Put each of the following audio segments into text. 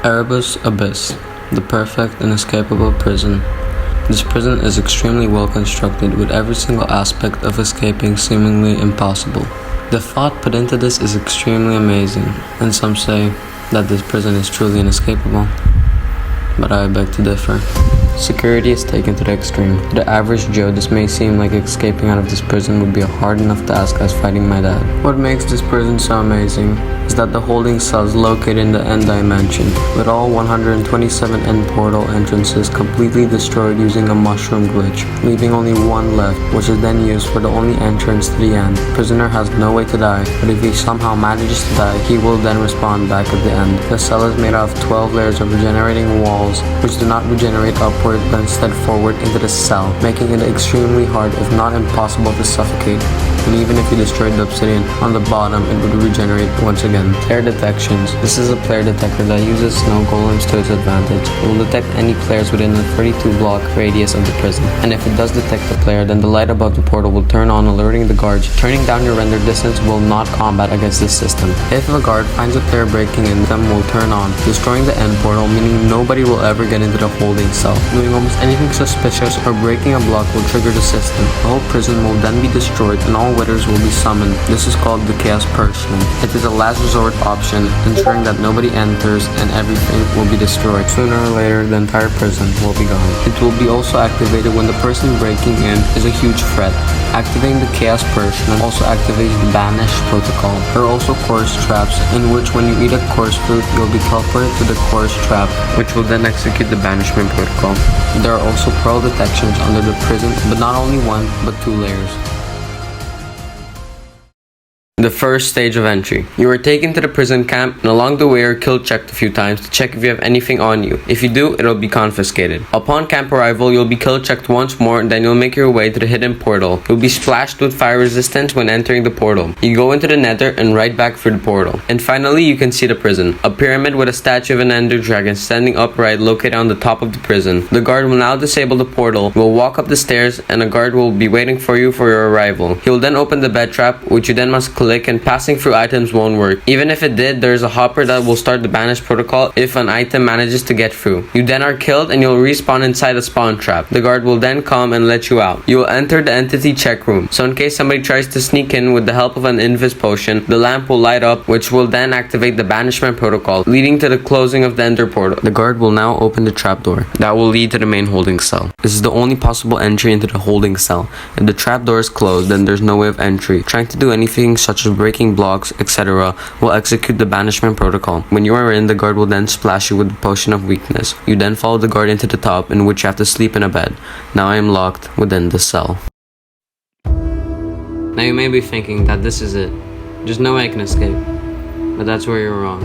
Erebus Abyss, the perfect and escapable prison. This prison is extremely well constructed, with every single aspect of escaping seemingly impossible. The thought put into this is extremely amazing, and some say that this prison is truly inescapable, but I beg to differ. Security is taken to the extreme. To the average Joe, this may seem like escaping out of this prison would be a hard enough task as fighting my dad. What makes this prison so amazing is that the holding cell is located in the end dimension, with all 127 end portal entrances completely destroyed using a mushroom glitch, leaving only one left, which is then used for the only entrance to the end. The prisoner has no way to die, but if he somehow manages to die, he will then respawn back at the end. The cell is made out of 12 layers of regenerating walls, which do not regenerate upward but instead forward into the cell, making it extremely hard, if not impossible, to suffocate. And even if you destroyed the obsidian on the bottom, it would regenerate once again. Player detections. This is a player detector that uses snow golems to its advantage. It will detect any players within a 32 block radius of the prison. And if it does detect the player, then the light above the portal will turn on, alerting the guards. Turning down your render distance will not combat against this system. If a guard finds a player breaking in, them will turn on, destroying the end portal, meaning nobody will ever get into the holding cell. Doing almost anything suspicious or breaking a block will trigger the system. The whole prison will then be destroyed and all withers will be summoned. This is called the Chaos Punishment. It is a last resort option, ensuring that nobody enters and everything will be destroyed. Sooner or later, the entire prison will be gone. It will be also activated when the person breaking in is a huge threat. Activating the Chaos Punishment also activates the Banish protocol. There are also course traps, in which when you eat a course fruit, you'll be teleported to the course trap, which will then execute the banishment protocol. There are also pearl detections under the prison, but not only one, but 2 layers. The first stage of entry. You are taken to the prison camp, and along the way are kill checked a few times to check if you have anything on you. If you do, it'll be confiscated. Upon camp arrival, you'll be kill checked once more, and then you'll make your way to the hidden portal. You'll be splashed with fire resistance when entering the portal. You go into the nether and right back through the portal. And finally, you can see the prison. A pyramid with a statue of an ender dragon standing upright located on the top of the prison. The guard will now disable the portal. You will walk up the stairs, and a guard will be waiting for you for your arrival. He will then open the bed trap, which you then must click, and passing through items won't work. Even if it did, there is a hopper that will start the banish protocol if an item manages to get through. You then are killed and you'll respawn inside a spawn trap. The guard will then come and let you out. You will enter the entity check room. So in case somebody tries to sneak in with the help of an invis potion, the lamp will light up, which will then activate the banishment protocol, leading to the closing of the ender portal. The guard will now open the trapdoor. That will lead to the main holding cell. This is the only possible entry into the holding cell. If the trapdoor is closed, then there's no way of entry. Trying to do anything such as breaking blocks, etc. will execute the banishment protocol. When you are in, the guard will then splash you with the potion of weakness. You then follow the guard into the top, in which you have to sleep in a bed. Now I am locked within the cell. Now you may be thinking that this is it. There's no way I can escape. But that's where you're wrong.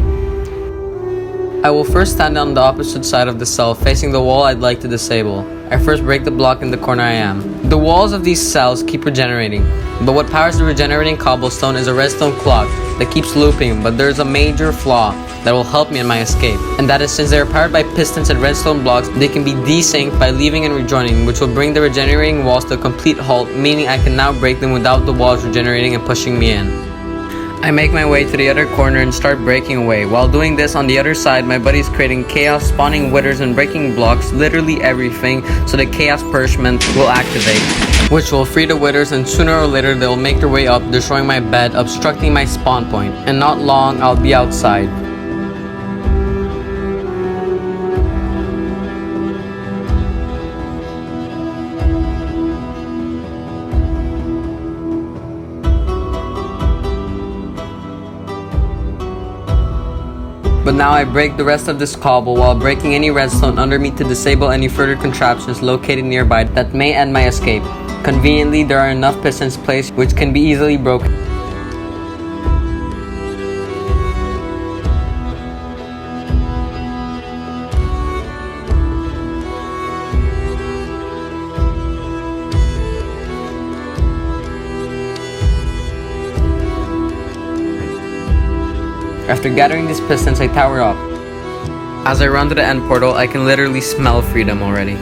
I will first stand on the opposite side of the cell, facing the wall I'd like to disable. I first break the block in the corner I am. The walls of these cells keep regenerating, but what powers the regenerating cobblestone is a redstone clock that keeps looping, but there's a major flaw that will help me in my escape. And that is, since they are powered by pistons and redstone blocks, they can be desynced by leaving and rejoining, which will bring the regenerating walls to a complete halt, meaning I can now break them without the walls regenerating and pushing me in. I make my way to the other corner and start breaking away. While doing this, on the other side, my buddy is creating chaos, spawning withers and breaking blocks, literally everything, so the chaos punishment will activate, which will free the withers, and sooner or later they'll make their way up, destroying my bed, obstructing my spawn point. And not long, I'll be outside. But now I break the rest of this cobble while breaking any redstone under me to disable any further contraptions located nearby that may end my escape. Conveniently, there are enough pistons placed which can be easily broken. After gathering these pistons, I tower up. As I run to the end portal, I can literally smell freedom already.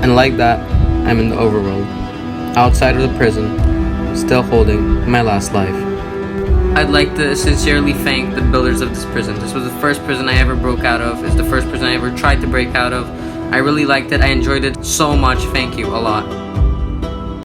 And like that, I'm in the overworld, outside of the prison, still holding my last life. I'd like to sincerely thank the builders of this prison. This was the first prison I ever broke out of. It's the first prison I ever tried to break out of. I really liked it. I enjoyed it so much. Thank you a lot.